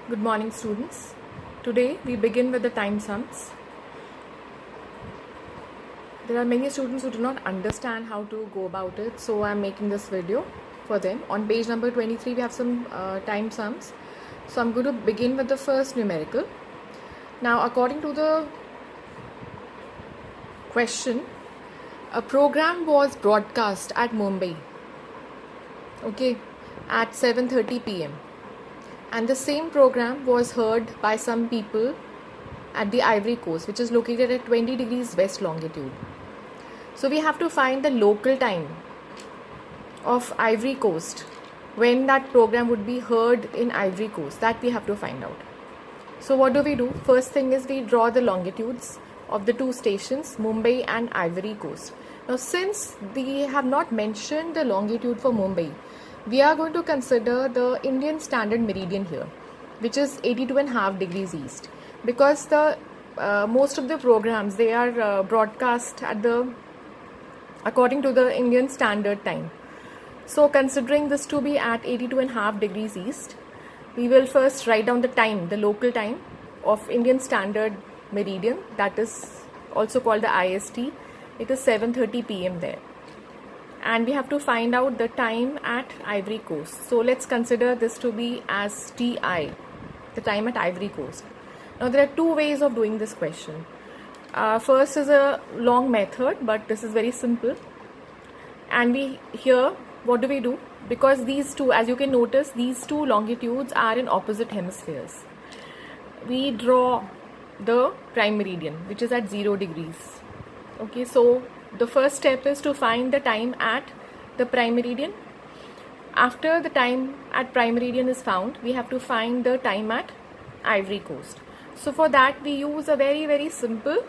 Good morning, students. Today we begin with the time sums. There are many students who do not understand how to go about it, so I am making this video for them. On page number 23 we have some time sums. So I'm going to begin with the first numerical. Now, according to the question, a program was broadcast at Mumbai, at 7:30 p.m. and the same program was heard by some people at the Ivory Coast, which is located at 20 degrees west longitude. So we have to find the local time of Ivory Coast when that program would be heard in Ivory Coast. That we have to find out. So what do? First thing is we draw the longitudes of the two stations, Mumbai and Ivory Coast. Now, since we have not mentioned the longitude for Mumbai, we are going to consider the Indian Standard Meridian here, which is 82.5 degrees east, because the most of the programs, they are broadcast at according to the Indian Standard Time. So considering this to be at 82.5 degrees east, we will first write down the time, the local time of Indian Standard Meridian, that is also called the IST. It is 7:30 p.m. there. And we have to find out the time at Ivory Coast. So let's consider this to be as TI, the time at Ivory Coast. Now there are two ways of doing this question. First is a long method, but this is very simple. And what do? Because these two, as you can notice, these two longitudes are in opposite hemispheres. We draw the prime meridian, which is at 0 degrees. Okay, so the first step is to find the time at the prime meridian. After the time at prime meridian is found, we have to find the time at Ivory Coast. So for that we use a very, very simple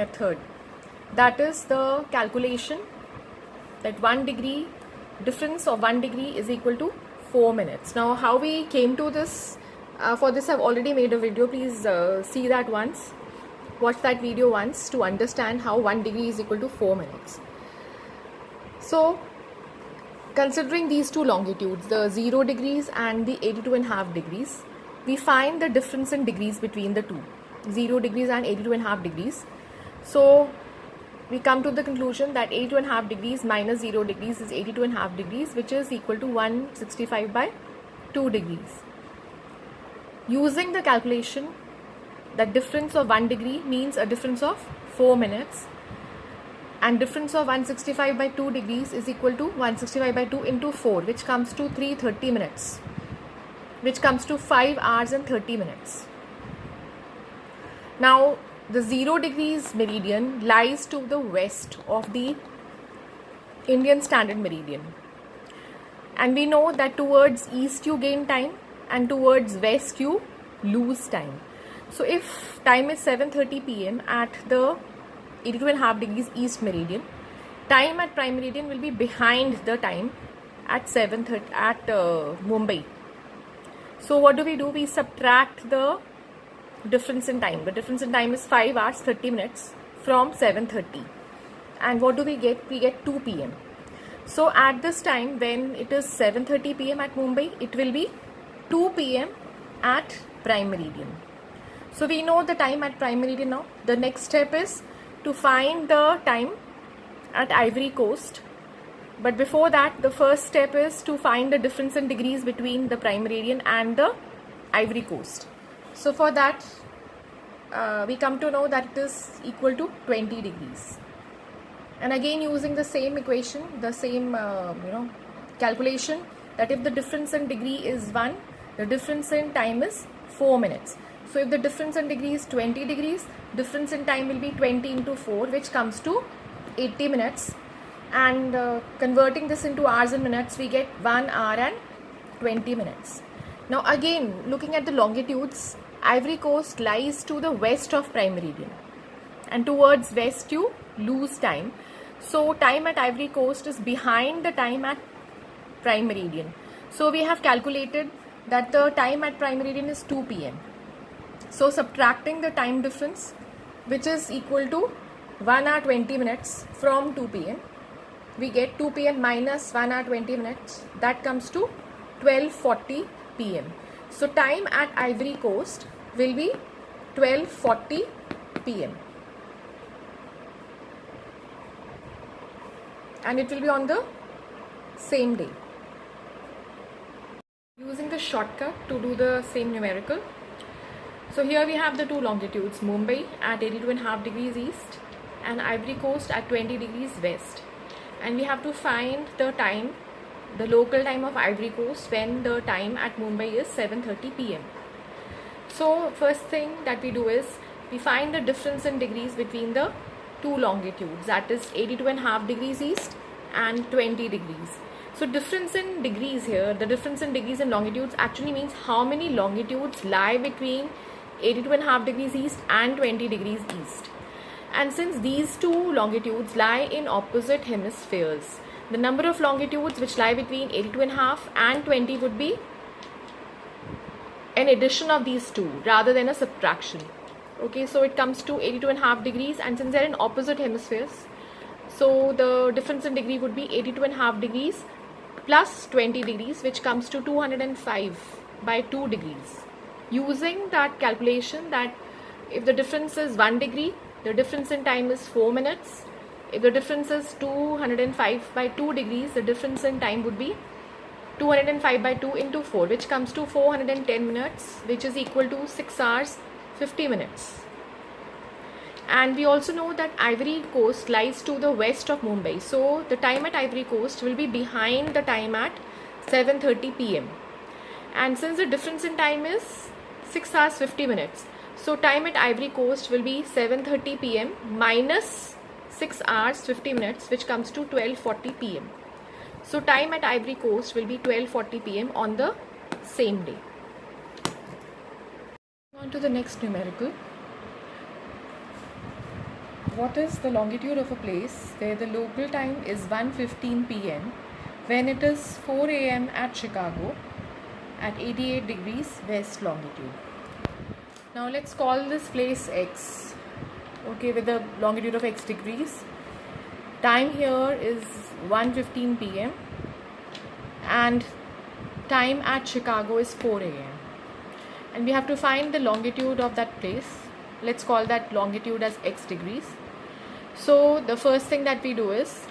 method. That is the calculation that 1 degree, difference of 1 degree is equal to 4 minutes. Now how we came to this, for this I've already made a video. Please see that once. Watch that video once to understand how 1 degree is equal to 4 minutes. So, considering these two longitudes, the 0 degrees and the 82.5 degrees, we find the difference in degrees between the two, 0 degrees and 82.5 degrees. So, we come to the conclusion that 82.5 degrees minus 0 degrees is 82.5 degrees, which is equal to 165 by 2 degrees. Using the calculation, that difference of 1 degree means a difference of 4 minutes, and difference of 165 by 2 degrees is equal to 165 by 2 into 4, which comes to 330 minutes, which comes to 5 hours and 30 minutes. Now the 0 degrees meridian lies to the west of the Indian Standard Meridian, and we know that towards east you gain time and towards west you lose time. So if time is 7:30 p.m. at the 82.5 degrees east meridian, time at prime meridian will be behind the time at 7:30 at Mumbai. So what do? We subtract the difference in time. The difference in time is 5 hours 30 minutes from 7:30. And what do we get? We get 2 p.m. So at this time, when it is 7:30 p.m. at Mumbai, it will be 2 p.m. at prime meridian. So we know the time at prime meridian now. The next step is to find the time at Ivory Coast. But before that, the first step is to find the difference in degrees between the prime meridian and the Ivory Coast. So for that, we come to know that it is equal to 20 degrees. And again, using the same equation, the same calculation, that if the difference in degree is 1, the difference in time is 4 minutes. So if the difference in degree is 20 degrees, difference in time will be 20 into 4, which comes to 80 minutes. And converting this into hours and minutes, we get 1 hour and 20 minutes. Now again, looking at the longitudes, Ivory Coast lies to the west of prime meridian, and towards west you lose time. So time at Ivory Coast is behind the time at prime meridian. So we have calculated that the time at prime meridian is 2 p.m. So subtracting the time difference, which is equal to 1 hour 20 minutes from 2 p.m., we get 2 p.m. minus 1 hour 20 minutes. That comes to 12:40 p.m. So time at Ivory Coast will be 12:40 p.m. and it will be on the same day. Using the shortcut to do the same numerical. So here we have the two longitudes, Mumbai at 82.5 degrees east and Ivory Coast at 20 degrees west. And we have to find the time, the local time of Ivory Coast when the time at Mumbai is 7:30 p.m. So first thing that we do is we find the difference in degrees between the two longitudes, that is 82.5 degrees east and 20 degrees. So difference in degrees here, the difference in degrees and longitudes actually means how many longitudes lie between 82.5 degrees east and 20 degrees east. And since these two longitudes lie in opposite hemispheres, the number of longitudes which lie between 82.5 and 20 would be an addition of these two rather than a subtraction. Okay, so it comes to 82.5 degrees, and since they're in opposite hemispheres, so the difference in degree would be 82.5 degrees plus 20 degrees, which comes to 205 by 2 degrees. Using that calculation, that if the difference is 1 degree, the difference in time is 4 minutes. If the difference is 205 by 2 degrees, the difference in time would be 205 by 2 into 4, which comes to 410 minutes, which is equal to 6 hours 50 minutes. And we also know that Ivory Coast lies to the west of Mumbai. So the time at Ivory Coast will be behind the time at 7:30 p.m. And since the difference in time is 6 hours 50 minutes, so time at Ivory Coast will be 7:30 p.m. minus 6 hours 50 minutes, which comes to 12:40 p.m. So time at Ivory Coast will be 12:40 p.m. on the same day. On to the next numerical. What is the longitude of a place where the local time is 1:15 p.m. when it is 4 a.m. at Chicago at 88 degrees west longitude? Now let's call this place X, okay, with the longitude of X degrees. Time here is 1:15 p.m. and time at Chicago is 4 a.m. and we have to find the longitude of that place. Let's call that longitude as X degrees. So the first thing that we do is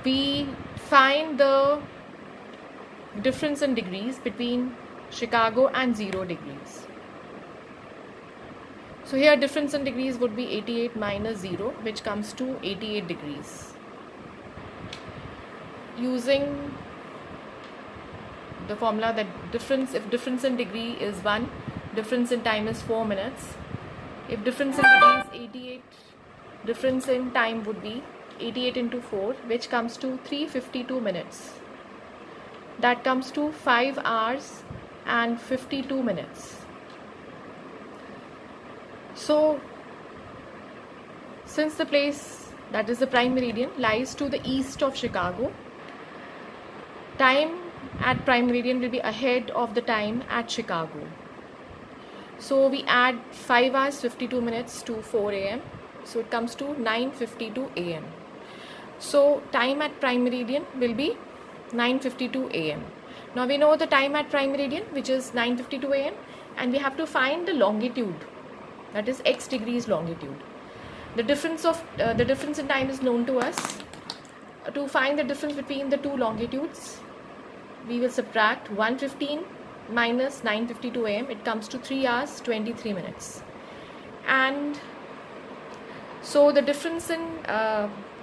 we find the difference in degrees between Chicago and 0 degrees. So here difference in degrees would be 88 minus 0, which comes to 88 degrees. Using the formula that if difference in degree is 1, difference in time is 4 minutes. If difference in degree is 88, difference in time would be 88 into 4, which comes to 352 minutes. That comes to 5 hours and 52 minutes. So since the place, that is the prime meridian, lies to the east of Chicago, time at prime meridian will be ahead of the time at Chicago. So we add 5 hours 52 minutes to 4 a.m. So it comes to 9:52 a.m. So time at prime meridian will be 9:52 a.m. Now we know the time at prime meridian, which is 9:52 a.m. and we have to find the longitude, that is X degrees longitude. The difference in time is known to us. To find the difference between the two longitudes, we will subtract 1:15 minus 9:52 a.m. It comes to 3 hours 23 minutes. And so the difference in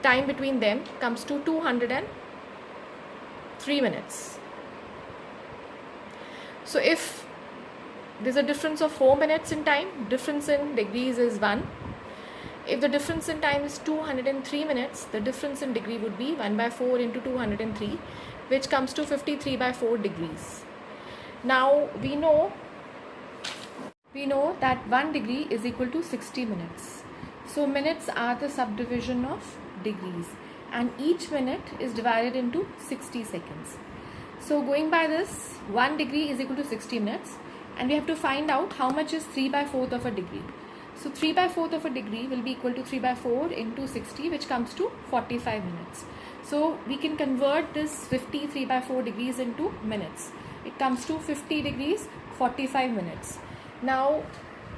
time between them comes to 203 minutes. So if there's a difference of 4 minutes in time, difference in degrees is 1. If the difference in time is 203 minutes, the difference in degree would be 1 by 4 into 203, which comes to 53 by 4 degrees. Now we know that 1 degree is equal to 60 minutes. So minutes are the subdivision of degrees, and each minute is divided into 60 seconds. So going by this, 1 degree is equal to 60 minutes, and we have to find out how much is 3 by 4th of a degree. So 3 by 4th of a degree will be equal to 3 by 4 into 60, which comes to 45 minutes. So we can convert this 53 by 4 degrees into minutes. It comes to 50 degrees 45 minutes. Now,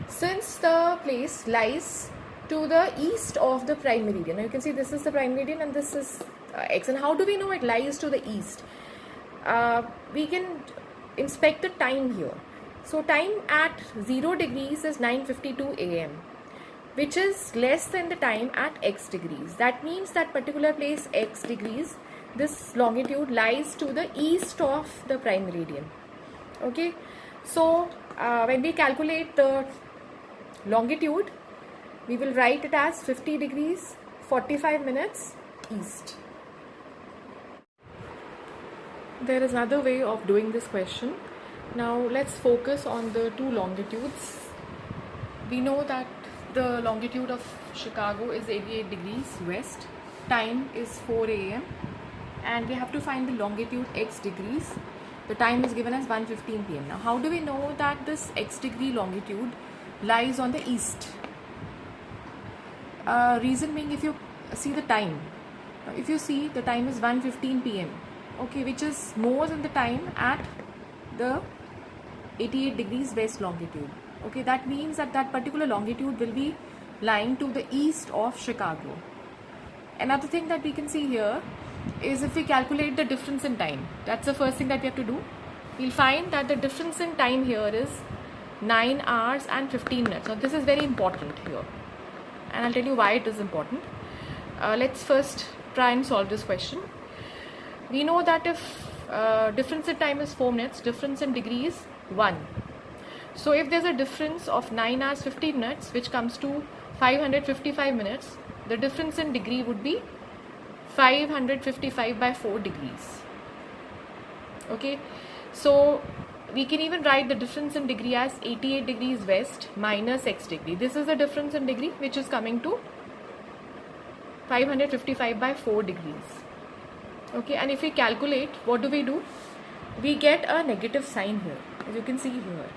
since the place lies to the east of the prime meridian, now you can see this is the prime meridian and this is x. And how do we know it lies to the east? We can inspect the time here. So time at 0 degrees is 9:52 a.m., which is less than the time at x degrees. That means that particular place x degrees, this longitude lies to the east of the prime meridian. Okay, so when we calculate the longitude, we will write it as 50 degrees 45 minutes east. There is another way of doing this question. Now let's focus on the two longitudes. We know that the longitude of Chicago is 88 degrees west, time is 4 a.m. and we have to find the longitude x degrees. The time is given as 1:15 p.m. Now how do we know that this x degree longitude lies on the east? Reason being, if you see the time, if you see the time is 1:15 p.m. okay, which is more than the time at the 88 degrees west longitude. Okay, that means that that particular longitude will be lying to the east of Chicago. Another thing that we can see here is if we calculate the difference in time, that's the first thing that we have to do. We'll find that the difference in time here is 9 hours and 15 minutes. Now this is very important here, and I'll tell you why it is important. Let's first try and solve this question. We know that if difference in time is 4 minutes, difference in degree is 1. So if there's a difference of 9 hours 15 minutes, which comes to 555 minutes, the difference in degree would be 555 by 4 degrees. Okay, so we can even write the difference in degree as 88 degrees west minus x degree. This is the difference in degree which is coming to 555 by 4 degrees. Okay, and if we calculate, what do? We get a negative sign here, as you can see here.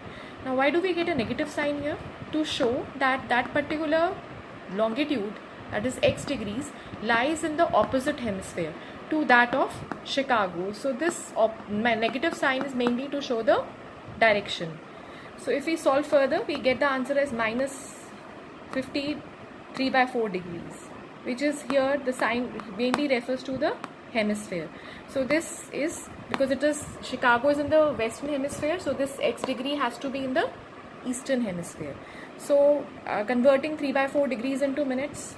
Now why do we get a negative sign here? To show that that particular longitude, that is x degrees, lies in the opposite hemisphere to that of Chicago. So this negative sign is mainly to show the direction. So if we solve further, we get the answer as minus 53 by 4 degrees, which is here the sign mainly refers to the hemisphere. So this is because it is Chicago is in the western hemisphere, so this x degree has to be in the eastern hemisphere. So converting 3 by 4 degrees into minutes,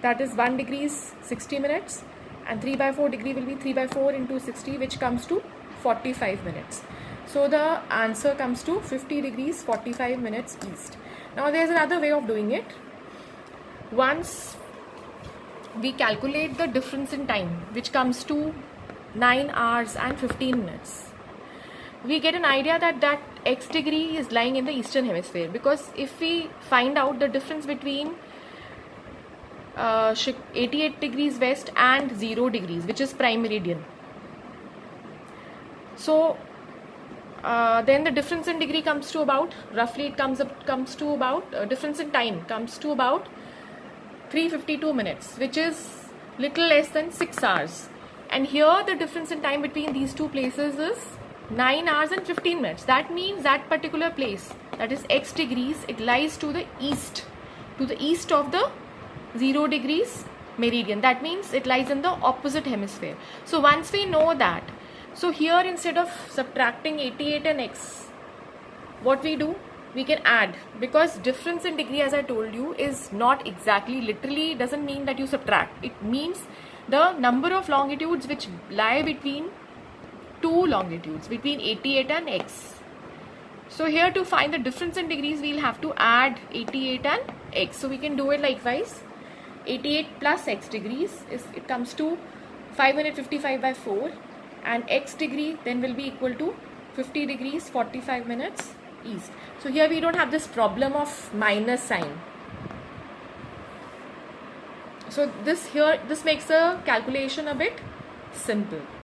that is 1 degrees 60 minutes, and 3 by 4 degree will be 3 by 4 into 60, which comes to 45 minutes. So the answer comes to 50 degrees 45 minutes east. Now there is another way of doing it. Once we calculate the difference in time, which comes to 9 hours and 15 minutes, we get an idea that that x degree is lying in the eastern hemisphere, because if we find out the difference between 88 degrees west and 0 degrees, which is prime meridian, so then the difference in degree comes to about, roughly it comes to about, difference in time comes to about 352 minutes, which is little less than 6 hours. And here the difference in time between these two places is 9 hours and 15 minutes. That means that particular place, that is x degrees, it lies to the east of the 0 degrees meridian. That means it lies in the opposite hemisphere. So once we know that, so here instead of subtracting 88 and x, what we do, we can add, because difference in degree, as I told you, is not exactly literally doesn't mean that you subtract. It means the number of longitudes which lie between two longitudes, between 88 and x. So here to find the difference in degrees, we'll have to add 88 and x. So we can do it likewise. 88 plus x degrees it comes to 555 by 4, and x degree then will be equal to 50 degrees 45 minutes east. So here we don't have this problem of minus sign. So this makes the calculation a bit simple.